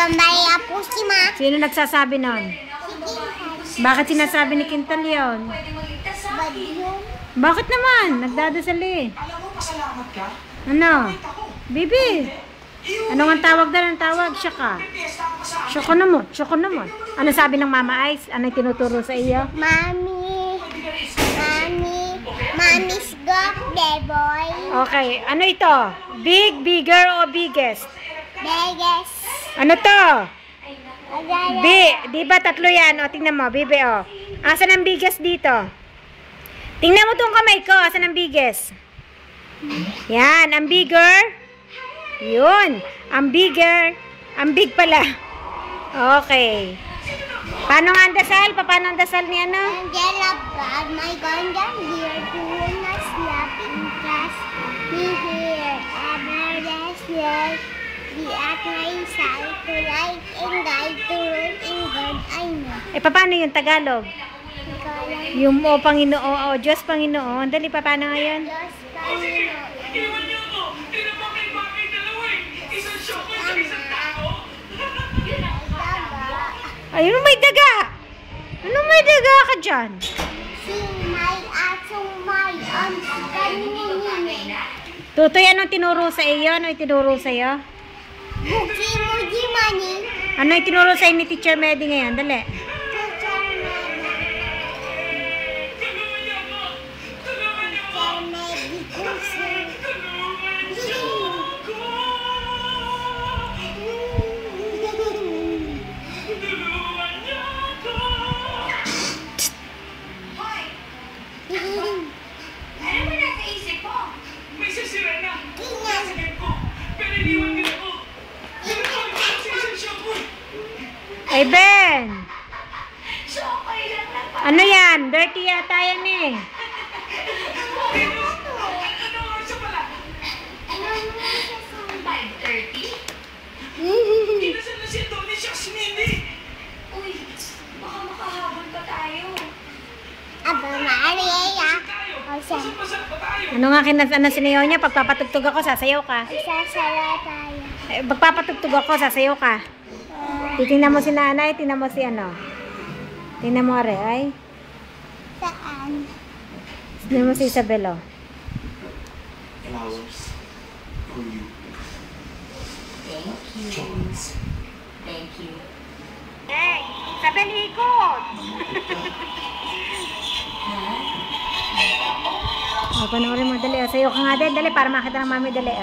Maya po si Ma. Sino nagsasabi nun? Bakit sinasabi ni Quintal yun? Bad yun. Bakit naman? Nagdadasal eh. Alam mo, pasalamat ka. Ano? Bibi. Ano nga tawag na ng tawag? Siya ka. Siya ka naman. Siya ka naman. Ano sabi ng Mama Ice? Ano tinuturo sa iyo? Mami. Mami's got the boy. Okay. Ano ito? Big, bigger, o biggest? Biggest. Ano to? Di ba tatlo yan? O, tingnan mo. Bibi, o. Asan ang biggest dito? Tingnan mo tong kamay ko. Asan ang biggest? Yan. Ang bigger. Yun. Ang bigger. Ang big pala. Okay. Paano nga ang dasal? Paano ang dasal ni ano? Angel of God, my God, here to not slap in class. Me here, ever year. Be at my side to light and guide to rule in God I know. Paano yung Tagalog? Ikaw lang, Yung o Panginoon, o Diyos Panginoon. Dali, paano nga yun? Diyos Panginoon. Iwan niyo ko. Tignan mo kay bakit dalawa eh. Isang siyoko sa isang tao. Ayun, may daga. Ano may daga ka dyan? May atong may kaninin. Tutoy, anong tinuro sa iyo? Ano itinuro sa iyo? Muji mani. Ano itinuro sa iyo ni Teacher Medi ngayon? Dali. Tulungan niyo ako. Tulungan niyo ako. Tulungan niyo ako. Hoy! Ano ba nasa isip mo? May sisira na. Nasagad ko. Pero iniwan din ako. Tulungan ko sa isang siyoko. Ay, Ben! Siyoko lang lang pa. Ano yan? Dirty yata yan eh. Ano oras pala? 5:30? Inasal na si Tony siya si Mindy. Uy, baka makahabol pa tayo. Aba, Maria. Pasal pa tayo. Ano nga ano sinayaw niya? Pagpapatugtog ako, sasayaw ka. Isasala tayo. Pagpapatugtog ako, sasayaw ka. Titingnan mo si nanay, tingnan mo si ano. Tingnan mo are, ay. Saan? Tingnan mo si Isabel, oh. Flowers for you. Thank you. Chocolates. Thank you. Hey, Isabel, ikot! panoorin mo, dali. Sayo ka nga din, dali, para makita ng mami, dali.